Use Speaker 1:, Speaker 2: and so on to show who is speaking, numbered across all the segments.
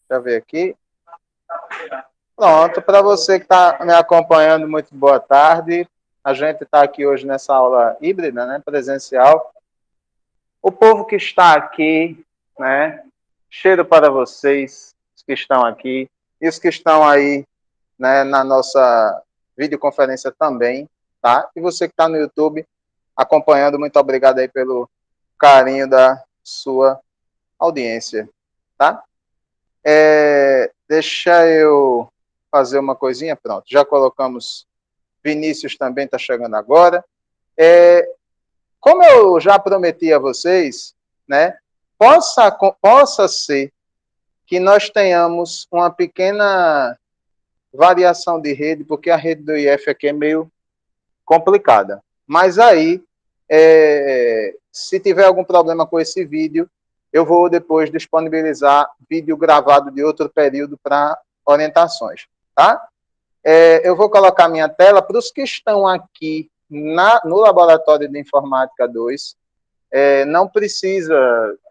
Speaker 1: Deixa eu ver aqui. Pronto, para você que está me acompanhando, muito boa tarde. A gente está aqui hoje nessa aula híbrida, né, presencial. O povo que está aqui, né, cheiro para vocês, os que estão aqui, e os que estão aí, né, na nossa videoconferência também, tá? E você que está no YouTube acompanhando, muito obrigado aí pelo carinho da sua audiência, tá? Deixa eu fazer uma coisinha, pronto. Já colocamos Vinícius também, está chegando agora. Como eu já prometi a vocês, né, possa ser que nós tenhamos uma pequena variação de rede, porque a rede do IF aqui é meio complicada. Mas aí, se tiver algum problema com esse vídeo, eu vou depois disponibilizar vídeo gravado de outro período para orientações, tá? Eu vou colocar minha tela para os que estão aqui no Laboratório de Informática 2. Não precisa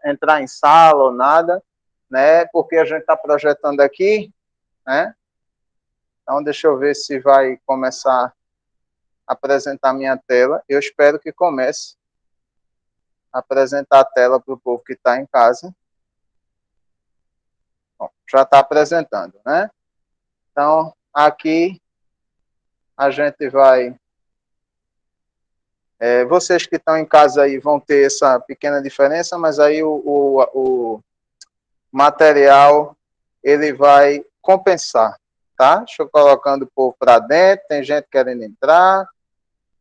Speaker 1: entrar em sala ou nada, né? Porque a gente está projetando aqui, né? Então, deixa eu ver se vai começar a apresentar minha tela. Eu espero que comece a apresentar a tela para o povo que está em casa. Bom, já está apresentando, né? Então, aqui a gente vai... vocês que estão em casa aí vão ter essa pequena diferença, mas aí o material ele vai compensar, tá? Deixa eu colocando o povo para dentro, tem gente querendo entrar.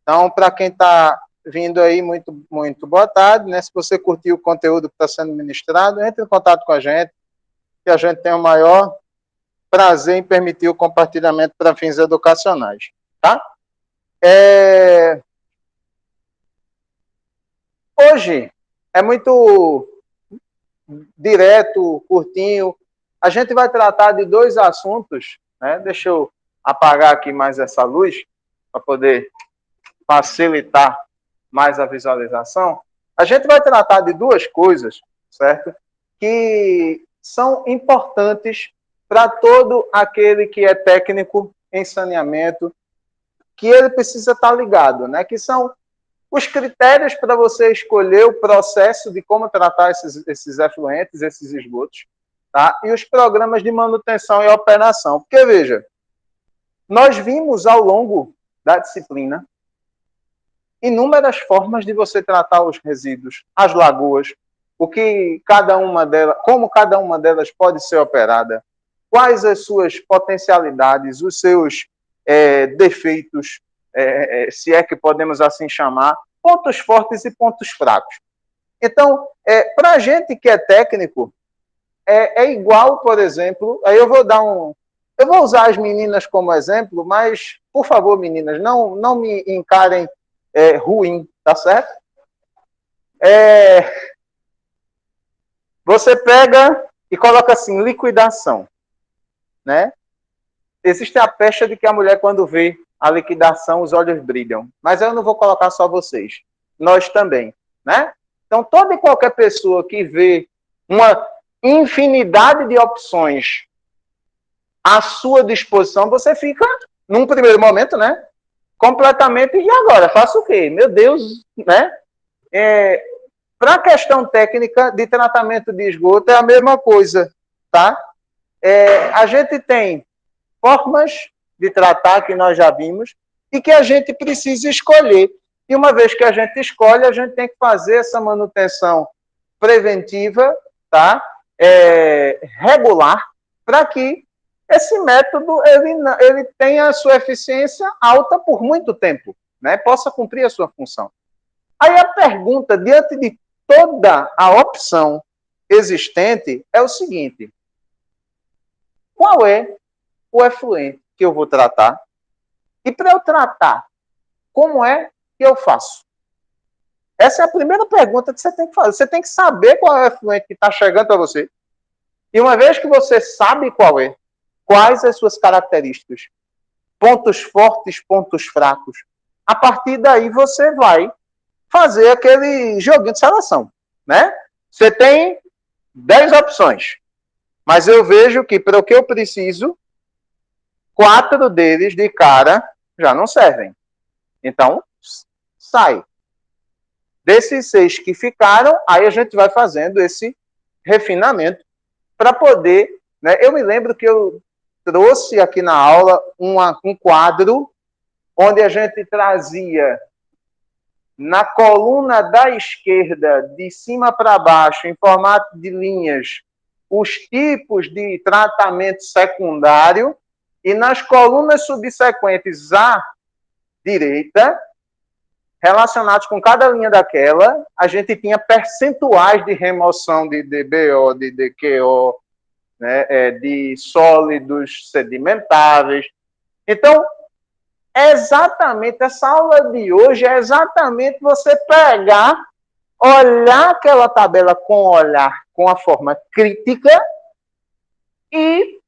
Speaker 1: Então, para quem está vindo aí, muito, muito boa tarde, né? Se você curtiu o conteúdo que está sendo ministrado, entre em contato com a gente, que a gente tem o maior prazer em permitir o compartilhamento para fins educacionais, tá? Hoje é muito direto, curtinho. A gente vai tratar de dois assuntos, né? Deixa eu apagar aqui mais essa luz para poder facilitar mais a visualização. A gente vai tratar de duas coisas, certo? Que são importantes para todo aquele que é técnico em saneamento, que ele precisa estar ligado, né? Que são os critérios para você escolher o processo de como tratar esses efluentes, esses esgotos, tá? E os programas de manutenção e operação. Porque, veja, nós vimos ao longo da disciplina inúmeras formas de você tratar os resíduos, as lagoas, o que cada uma delas, como cada uma delas pode ser operada, quais as suas potencialidades, os seus defeitos, se é que podemos assim chamar, pontos fortes e pontos fracos. Então, para a gente que é técnico, é igual, por exemplo, aí eu vou usar as meninas como exemplo, mas, por favor, meninas, não me encarem ruim, tá certo? Você pega e coloca assim, liquidação, né? Existe a pecha de que a mulher, quando vê a liquidação, os olhos brilham. Mas eu não vou colocar só vocês. Nós também, né? Então, toda e qualquer pessoa que vê uma infinidade de opções à sua disposição, você fica, num primeiro momento, né? Completamente, e agora? Faço o quê? Meu Deus, né? Para a questão técnica de tratamento de esgoto, é a mesma coisa, tá? A gente tem formas de tratar que nós já vimos e que a gente precisa escolher. E uma vez que a gente escolhe, a gente tem que fazer essa manutenção preventiva, tá? Regular, para que esse método ele tenha a sua eficiência alta por muito tempo, né? Possa cumprir a sua função. Aí a pergunta, diante de toda a opção existente, é o seguinte: qual é o efluente que eu vou tratar? E para eu tratar, como é que eu faço? Essa é a primeira pergunta que você tem que fazer. Você tem que saber qual é o efluente que está chegando para você. E uma vez que você sabe qual é, quais as suas características, pontos fortes, pontos fracos, a partir daí você vai fazer aquele joguinho de seleção, né? Você tem 10 opções. Mas eu vejo que, para o que eu preciso, 4 deles de cara já não servem. Então, sai. Desses 6 que ficaram, aí a gente vai fazendo esse refinamento para poder... Né? Eu me lembro que eu trouxe aqui na aula um quadro onde a gente trazia na coluna da esquerda, de cima para baixo, em formato de linhas, os tipos de tratamento secundário, e nas colunas subsequentes à direita, relacionados com cada linha daquela, a gente tinha percentuais de remoção de DBO, de DQO, né, de sólidos sedimentáveis. Então, exatamente, essa aula de hoje é exatamente você pegar, olhar aquela tabela com a forma crítica e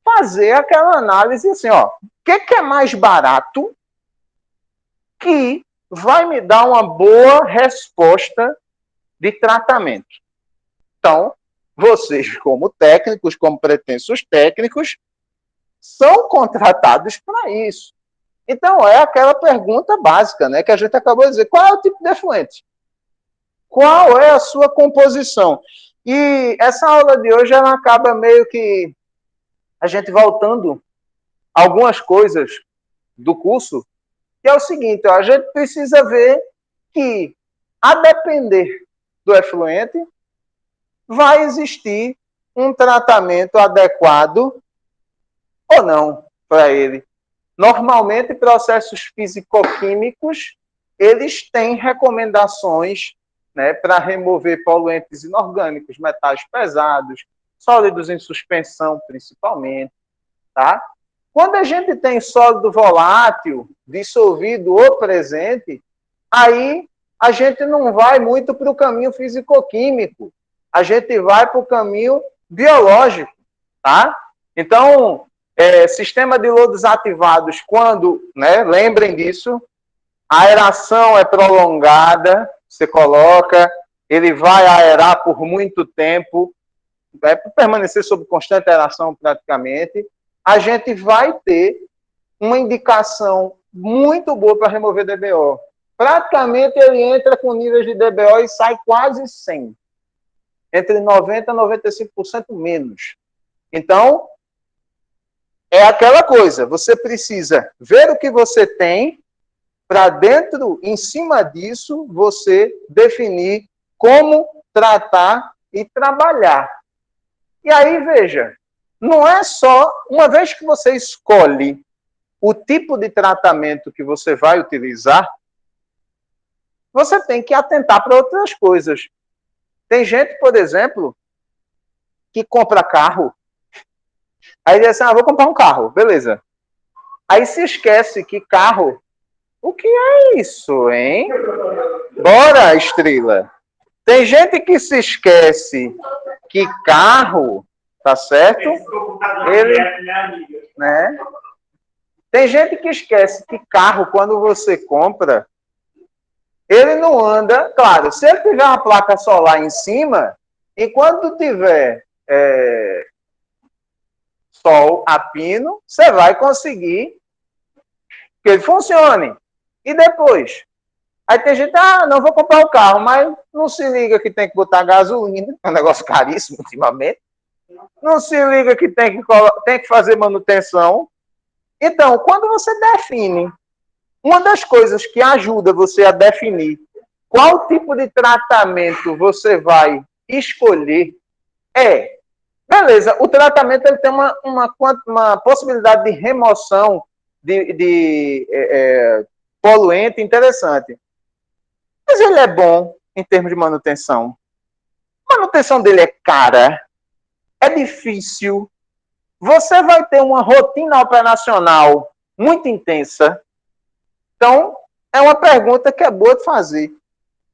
Speaker 1: fazer aquela análise assim, ó, o que é mais barato que vai me dar uma boa resposta de tratamento. Então, vocês, como técnicos, como pretensos técnicos, são contratados para isso. Então, é aquela pergunta básica, né, que a gente acabou de dizer. Qual é o tipo de efluente? Qual é a sua composição? E essa aula de hoje, ela acaba meio que a gente voltando algumas coisas do curso, que é o seguinte, ó, a gente precisa ver que, a depender do efluente, vai existir um tratamento adequado ou não para ele. Normalmente, processos físico-químicos, eles têm recomendações, né, para remover poluentes inorgânicos, metais pesados, sólidos em suspensão, principalmente, tá? Quando a gente tem sólido volátil, dissolvido ou presente, aí a gente não vai muito para o caminho físico-químico, a gente vai para o caminho biológico, tá? Então, sistema de lodos ativados, quando, né, lembrem disso, a aeração é prolongada, você coloca, ele vai aerar por muito tempo, vai permanecer sob constante aeração praticamente, a gente vai ter uma indicação muito boa para remover DBO. Praticamente ele entra com níveis de DBO e sai quase 100. Entre 90% a 95% menos. Então, é aquela coisa, você precisa ver o que você tem, para dentro, em cima disso, você definir como tratar e trabalhar. E aí, veja, não é só, uma vez que você escolhe o tipo de tratamento que você vai utilizar, você tem que atentar para outras coisas. Tem gente, por exemplo, que compra carro, aí diz assim, vou comprar um carro, beleza. Aí se esquece que carro, o que é isso, hein? Bora, Estrela. Tem gente que se esquece que carro, tá certo? Ele, né? Tem gente que esquece que carro, quando você compra, ele não anda, claro, se ele tiver uma placa solar em cima, e quando tiver sol a pino, você vai conseguir que ele funcione. E depois? Aí tem gente, não vou comprar o carro, mas não se liga que tem que botar gasolina, é um negócio caríssimo ultimamente. Não se liga que tem que fazer manutenção. Então, quando você define, uma das coisas que ajuda você a definir qual tipo de tratamento você vai escolher beleza, o tratamento ele tem uma possibilidade de remoção de poluente interessante. Mas ele é bom em termos de manutenção. A manutenção dele é cara, é difícil. Você vai ter uma rotina operacional muito intensa. Então, é uma pergunta que é boa de fazer.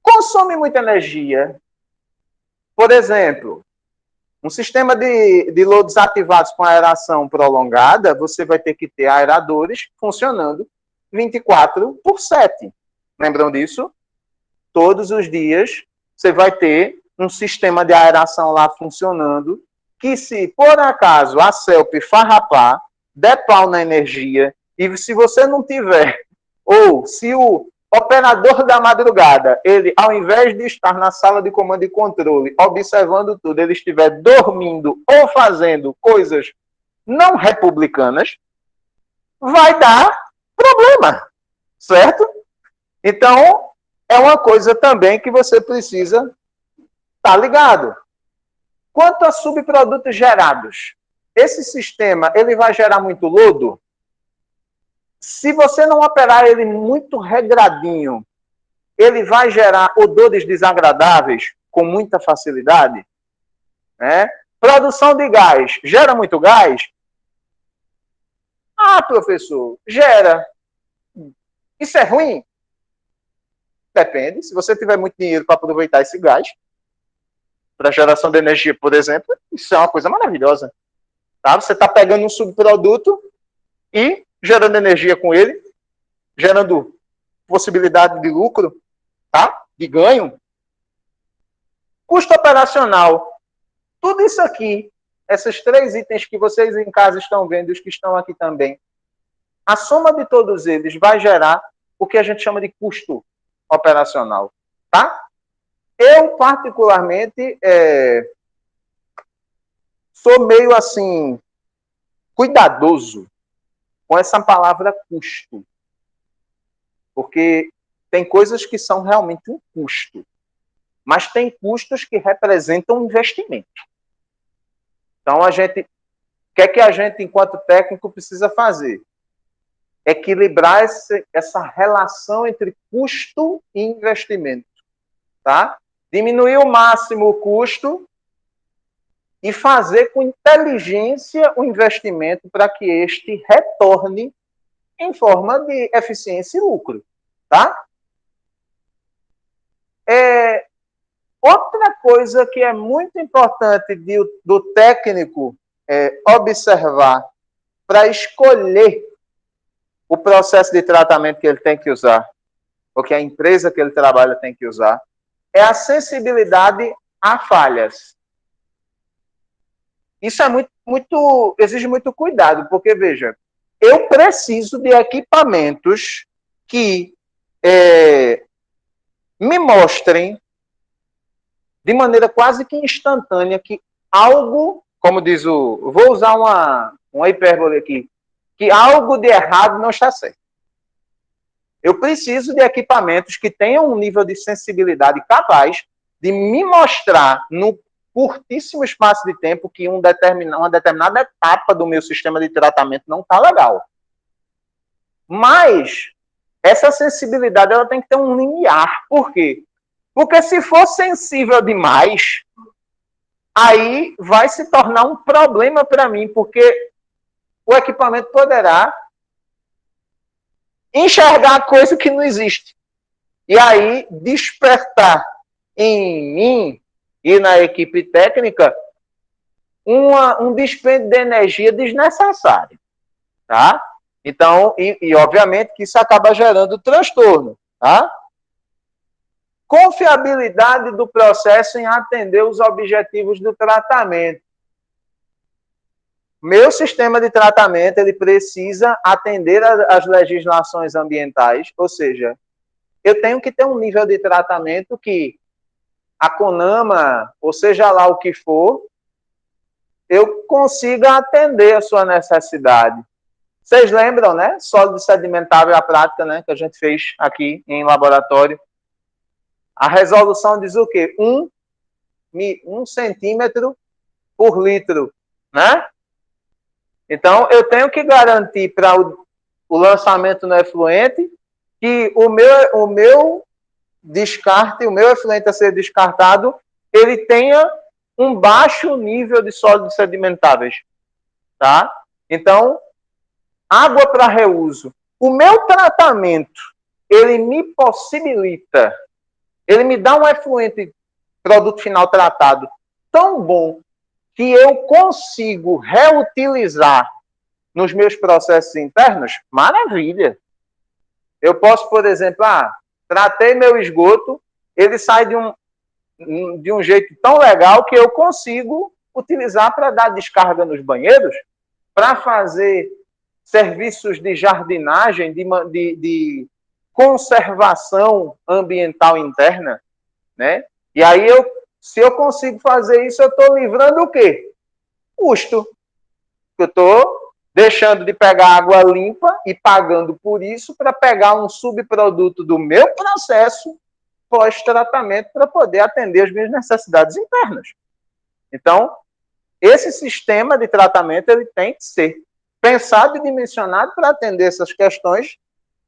Speaker 1: Consome muita energia. Por exemplo, um sistema de lodos ativados com aeração prolongada, você vai ter que ter aeradores funcionando 24/7. Lembram disso? Todos os dias você vai ter um sistema de aeração lá funcionando que se, por acaso, a CELP farrapar, der pau na energia, e se você não tiver, ou se o operador da madrugada, ele, ao invés de estar na sala de comando e controle, observando tudo, ele estiver dormindo ou fazendo coisas não republicanas, vai dar problema, certo? Então, é uma coisa também que você precisa estar ligado. Quanto a subprodutos gerados, esse sistema ele vai gerar muito lodo? Se você não operar ele muito regradinho, ele vai gerar odores desagradáveis com muita facilidade? Né? Produção de gás, gera muito gás? Ah, professor, gera. Isso é ruim? Depende. Se você tiver muito dinheiro para aproveitar esse gás, para geração de energia, por exemplo, isso é uma coisa maravilhosa. Tá? Você está pegando um subproduto e gerando energia com ele, gerando possibilidade de lucro, tá? De ganho. Custo operacional. Tudo isso aqui, esses 3 itens que vocês em casa estão vendo, os que estão aqui também, a soma de todos eles vai gerar o que a gente chama de custo operacional, tá? Eu, particularmente, sou meio assim, cuidadoso com essa palavra custo. Porque tem coisas que são realmente um custo. Mas tem custos que representam investimento. Então, o que é que a gente, enquanto técnico, precisa fazer? Equilibrar essa relação entre custo e investimento. Tá? Diminuir ao máximo o custo e fazer com inteligência o investimento para que este retorne em forma de eficiência e lucro. Tá? Outra coisa que é muito importante do técnico observar para escolher o processo de tratamento que ele tem que usar, ou que a empresa que ele trabalha tem que usar, é a sensibilidade a falhas. Isso é exige muito cuidado, porque, veja, eu preciso de equipamentos que me mostrem de maneira quase que instantânea que algo, como diz vou usar uma hipérbole aqui, que algo de errado não está certo. Eu preciso de equipamentos que tenham um nível de sensibilidade capaz de me mostrar no curtíssimo espaço de tempo que uma determinada etapa do meu sistema de tratamento não está legal. Mas essa sensibilidade ela tem que ter um limiar. Por quê? Porque se for sensível demais, aí vai se tornar um problema para mim, porque o equipamento poderá enxergar coisa que não existe. E aí despertar em mim e na equipe técnica um dispêndio de energia desnecessário. Tá? Então, obviamente que isso acaba gerando transtorno. Tá? Confiabilidade do processo em atender os objetivos do tratamento. Meu sistema de tratamento ele precisa atender às legislações ambientais, ou seja, eu tenho que ter um nível de tratamento que a CONAMA, ou seja lá o que for, eu consiga atender a sua necessidade. Vocês lembram, né? Sólido sedimentável, a prática, né, que a gente fez aqui em laboratório. A resolução diz o quê? 1 centímetro por litro, né? Então, eu tenho que garantir para o lançamento no efluente que o meu descarte, o meu efluente a ser descartado, ele tenha um baixo nível de sólidos sedimentáveis. Tá? Então, água para reuso. O meu tratamento, ele me possibilita, ele me dá um efluente, produto final tratado, tão bom que eu consigo reutilizar nos meus processos internos, maravilha. Eu posso, por exemplo, tratei meu esgoto, ele sai de um jeito tão legal que eu consigo utilizar para dar descarga nos banheiros, para fazer serviços de jardinagem, de conservação ambiental interna, né? E aí, se eu consigo fazer isso, eu estou livrando o quê? Custo. Eu estou deixando de pegar água limpa e pagando por isso para pegar um subproduto do meu processo pós-tratamento para poder atender as minhas necessidades internas. Então, esse sistema de tratamento ele tem que ser pensado e dimensionado para atender essas questões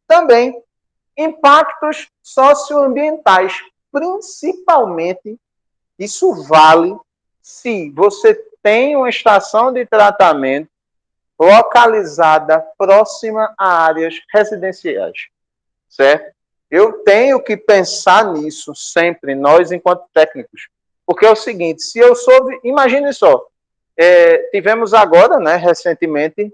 Speaker 1: também. Impactos socioambientais, principalmente, isso vale se você tem uma estação de tratamento localizada próxima a áreas residenciais, certo? Eu tenho que pensar nisso sempre, nós enquanto técnicos, porque é o seguinte, se eu sou, imagine só, tivemos agora, né, recentemente,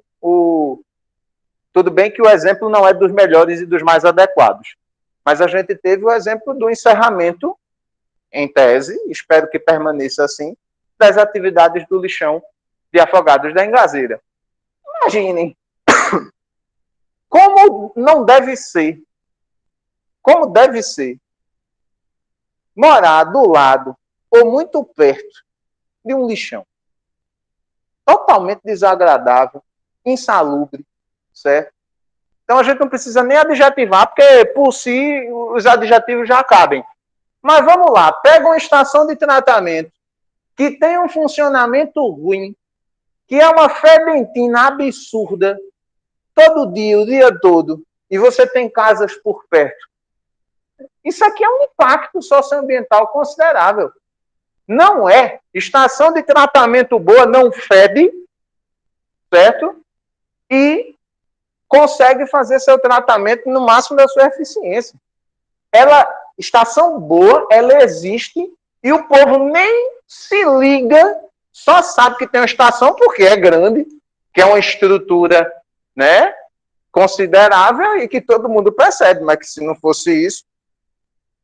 Speaker 1: tudo bem que o exemplo não é dos melhores e dos mais adequados, mas a gente teve o exemplo do encerramento, em tese, espero que permaneça assim, das atividades do lixão de Afogados da Engazeira. Imaginem como não deve ser, como deve ser morar do lado ou muito perto de um lixão. Totalmente desagradável, insalubre, certo? Então a gente não precisa nem adjetivar, porque por si os adjetivos já cabem. Mas vamos lá, pega uma estação de tratamento que tem um funcionamento ruim, que é uma fedentina absurda, todo dia, o dia todo, e você tem casas por perto. Isso aqui é um impacto socioambiental considerável. Não é. Estação de tratamento boa não fede, certo? E consegue fazer seu tratamento no máximo da sua eficiência. Estação boa, ela existe e o povo nem se liga, só sabe que tem uma estação porque é grande, que é uma estrutura, né, considerável e que todo mundo percebe, mas que se não fosse isso,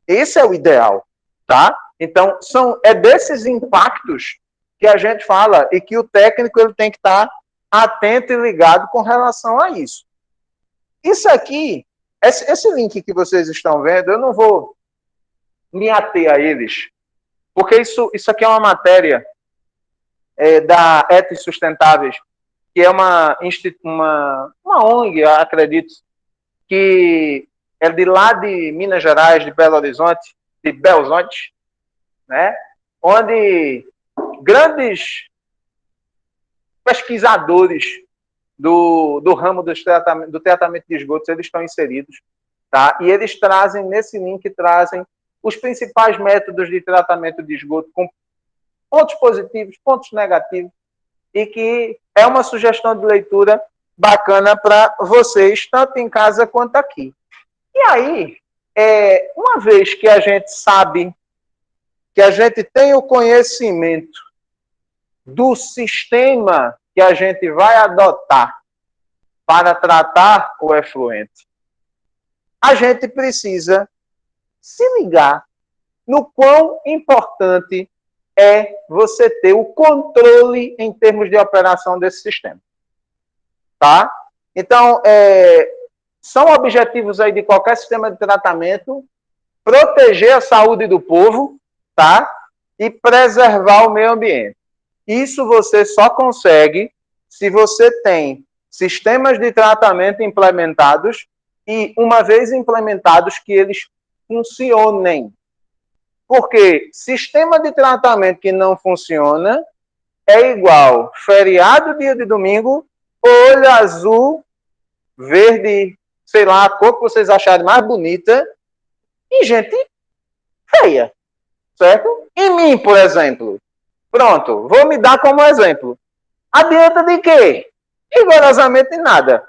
Speaker 1: esse é o ideal, tá? Então, é desses impactos que a gente fala e que o técnico ele tem que estar atento e ligado com relação a isso. Isso aqui, esse link que vocês estão vendo, eu não vou me ater a eles, porque isso aqui é uma matéria da Etos Sustentáveis, que é uma ONG, acredito, que é de lá de Minas Gerais, de Belo Horizonte, de Belzonte, né? Onde grandes pesquisadores do ramo do tratamento de esgotos, eles estão inseridos, tá? E eles trazem, nesse link, os principais métodos de tratamento de esgoto com pontos positivos, pontos negativos, e que é uma sugestão de leitura bacana para vocês, tanto em casa quanto aqui. E aí, uma vez que a gente sabe, que a gente tem o conhecimento do sistema que a gente vai adotar para tratar o efluente, a gente precisa se ligar no quão importante é você ter o controle em termos de operação desse sistema. Tá? Então, são objetivos aí de qualquer sistema de tratamento proteger a saúde do povo, tá? E preservar o meio ambiente. Isso você só consegue se você tem sistemas de tratamento implementados e, uma vez implementados, que eles funcionem. Porque sistema de tratamento que não funciona é igual feriado dia de domingo, olho azul, verde, sei lá, a cor que vocês acharem mais bonita, e gente feia, certo? Em mim, por exemplo. Pronto, vou me dar como exemplo. Adianta de quê? Rigorosamente nada.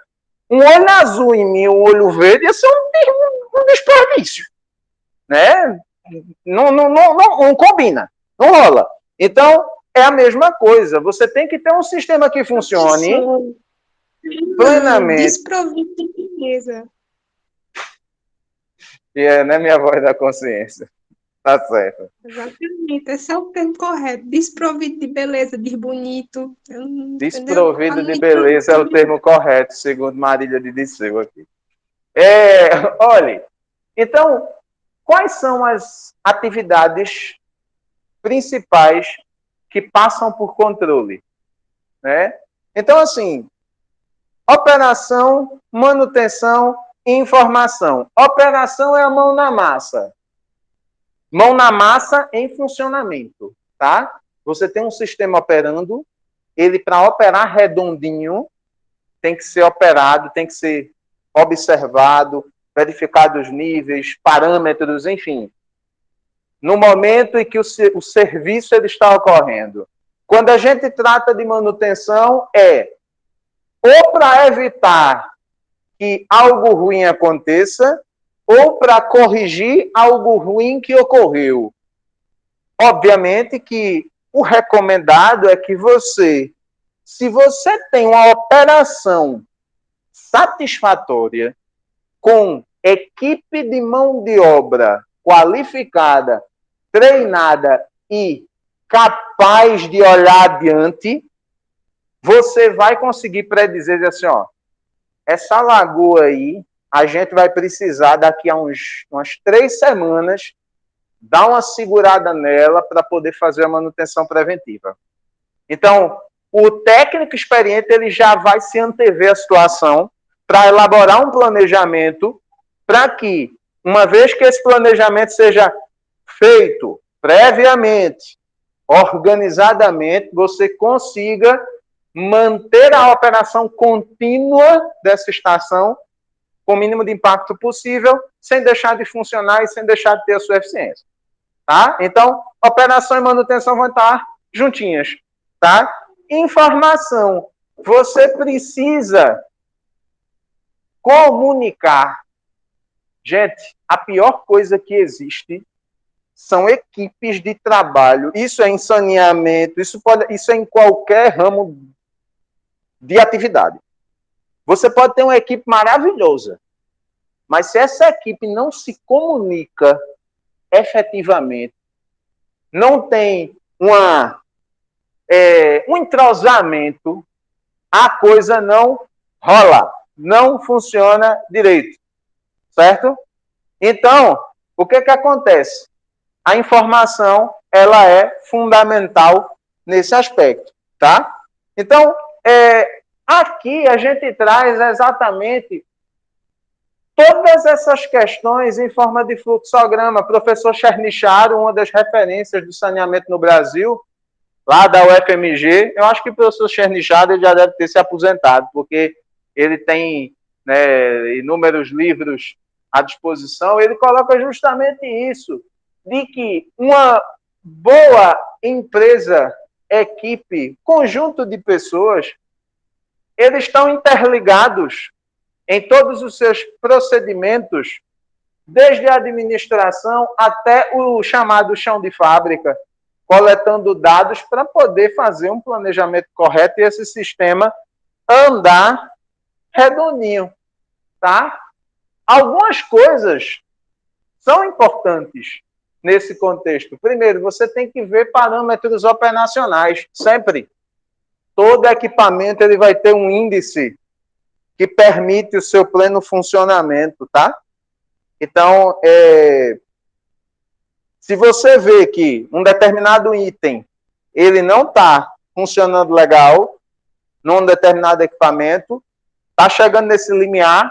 Speaker 1: Um olho azul em mim, um olho verde, ia ser um desperdício. Né? Não combina, não rola. Então, é a mesma coisa. Você tem que ter um sistema que funcione plenamente.
Speaker 2: Desprovido de riqueza.
Speaker 1: E né, minha voz da consciência. Tá certo.
Speaker 2: Exatamente, esse é o termo correto. Desprovido de beleza, desbonito. Entendeu? Pra
Speaker 1: Desprovido
Speaker 2: não
Speaker 1: de
Speaker 2: ir
Speaker 1: beleza é o termo correto, segundo Marília de Disseu aqui. Olhe, então, quais são as atividades principais que passam por controle, né? Então, assim, operação, manutenção e informação. Operação é a mão na massa. Mão na massa em funcionamento, tá? Você tem um sistema operando, ele para operar redondinho, tem que ser operado, tem que ser observado, verificado os níveis, parâmetros, enfim. No momento em que o serviço ele está ocorrendo. Quando a gente trata de manutenção, ou para evitar que algo ruim aconteça, ou para corrigir algo ruim que ocorreu. Obviamente que o recomendado é que você, se você tem uma operação satisfatória, com equipe de mão de obra qualificada, treinada e capaz de olhar adiante, você vai conseguir predizer assim, ó, essa lagoa aí, a gente vai precisar daqui a umas 3 semanas dar uma segurada nela para poder fazer a manutenção preventiva. Então, o técnico experiente ele já vai se antever a situação para elaborar um planejamento para que, uma vez que esse planejamento seja feito previamente, organizadamente, você consiga manter a operação contínua dessa estação com o mínimo de impacto possível, sem deixar de funcionar e sem deixar de ter a sua eficiência. Tá? Então, operação e manutenção vão estar juntinhas. Tá? Informação. Você precisa comunicar. Gente, a pior coisa que existe são equipes de trabalho. Isso é em saneamento, isso é em qualquer ramo de atividade. Você pode ter uma equipe maravilhosa, mas se essa equipe não se comunica efetivamente, não tem um entrosamento, a coisa não rola, não funciona direito, certo? Então, o que acontece? A informação ela é fundamental nesse aspecto, tá? Então, aqui a gente traz exatamente todas essas questões em forma de fluxograma. Professor Chernicharo, uma das referências do saneamento no Brasil, lá da UFMG, eu acho que o professor Chernicharo já deve ter se aposentado, porque ele tem, né, inúmeros livros à disposição, ele coloca justamente isso, de que uma boa empresa, equipe, conjunto de pessoas, eles estão interligados em todos os seus procedimentos, desde a administração até o chamado chão de fábrica, coletando dados para poder fazer um planejamento correto e esse sistema andar redondinho, tá? Algumas coisas são importantes nesse contexto. Primeiro, você tem que ver parâmetros operacionais, sempre. Todo equipamento ele vai ter um índice que permite o seu pleno funcionamento, tá? Então, se você vê que um determinado item ele não está funcionando legal num determinado equipamento, está chegando nesse limiar,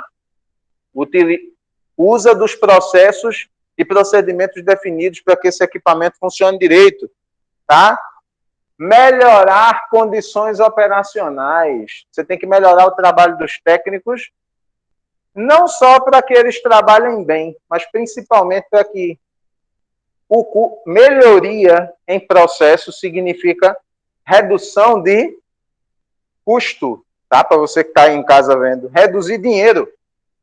Speaker 1: usa dos processos e procedimentos definidos para que esse equipamento funcione direito, tá? Melhorar condições operacionais. Você tem que melhorar o trabalho dos técnicos, não só para que eles trabalhem bem, mas principalmente para que melhoria em processo significa redução de custo, tá? Para você que está aí em casa vendo, reduzir dinheiro,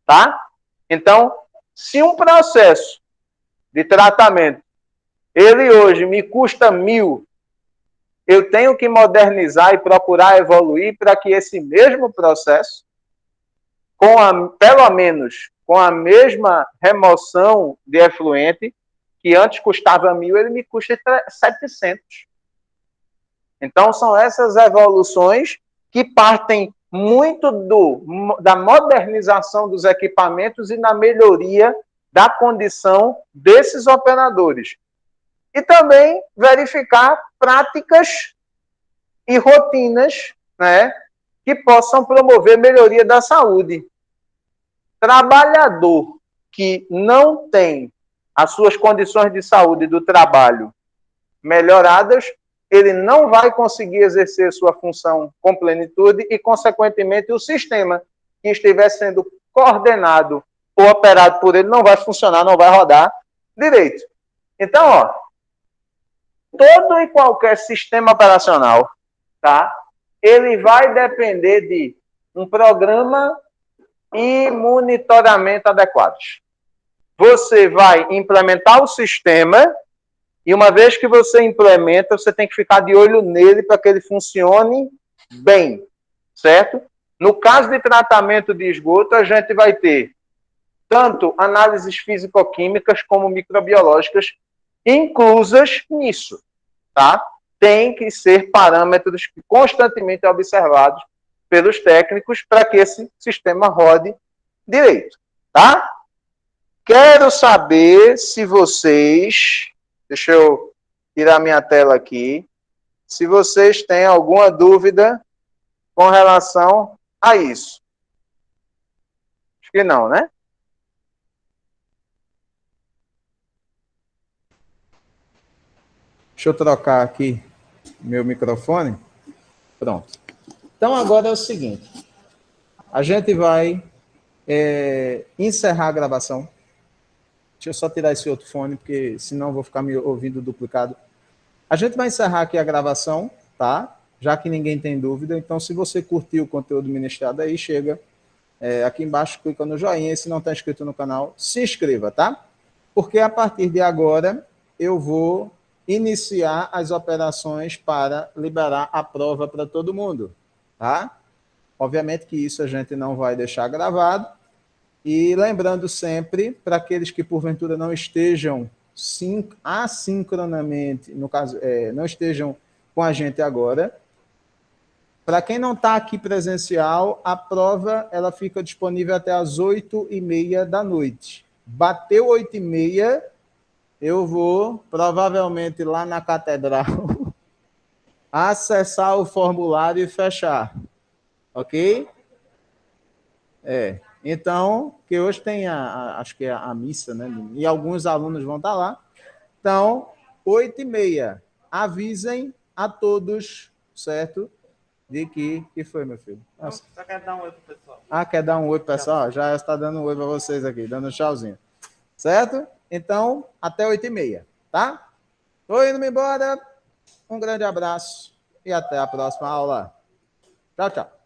Speaker 1: tá? Então, se um processo de tratamento, ele hoje me custa 1.000, eu tenho que modernizar e procurar evoluir para que esse mesmo processo, pelo menos com a mesma remoção de efluente, que antes custava 1.000, ele me custa 700. Então, são essas evoluções que partem muito da modernização dos equipamentos e na melhoria da condição desses operadores. E também verificar práticas e rotinas, né, que possam promover melhoria da saúde. Trabalhador que não tem as suas condições de saúde do trabalho melhoradas, ele não vai conseguir exercer sua função com plenitude e, consequentemente, o sistema que estiver sendo coordenado ou operado por ele não vai funcionar, não vai rodar direito. Então, ó, todo e qualquer sistema operacional, tá? Ele vai depender de um programa e monitoramento adequados. Você vai implementar o sistema e uma vez que você implementa, você tem que ficar de olho nele para que ele funcione bem, certo? No caso de tratamento de esgoto, a gente vai ter tanto análises físico-químicas como microbiológicas inclusas nisso, tá? Tem que ser parâmetros constantemente observados pelos técnicos para que esse sistema rode direito, tá? Quero saber se vocês... Deixa eu tirar minha tela aqui. Se vocês têm alguma dúvida com relação a isso. Acho que não, né? Deixa eu trocar aqui meu microfone. Pronto. Então, agora é o seguinte. A gente vai encerrar a gravação. Deixa eu só tirar esse outro fone, porque senão eu vou ficar me ouvindo duplicado. A gente vai encerrar aqui a gravação, tá? Já que ninguém tem dúvida. Então, se você curtiu o conteúdo ministrado aí, chega aqui embaixo, clica no joinha. E se não está inscrito no canal, se inscreva, tá? Porque a partir de agora, eu vou iniciar as operações para liberar a prova para todo mundo, tá? Obviamente que isso a gente não vai deixar gravado. E lembrando sempre, para aqueles que porventura não estejam assincronamente, no caso, não estejam com a gente agora, para quem não está aqui presencial, a prova ela fica disponível até às 8h30 da noite. Bateu 8h30, eu vou provavelmente lá na catedral acessar o formulário e fechar. Ok? Então, que hoje tem acho que é a missa, né? E alguns alunos vão estar lá. Então, 8h30. Avisem a todos, certo? De que foi, meu filho? Nossa.
Speaker 3: Só quer dar um oi pro pessoal.
Speaker 1: Quer dar um oi pro pessoal? Já está dando um oi para vocês aqui, dando um tchauzinho. Certo? Então, até 8h30, tá? Tô indo embora. Um grande abraço e até a próxima aula. Tchau, tchau.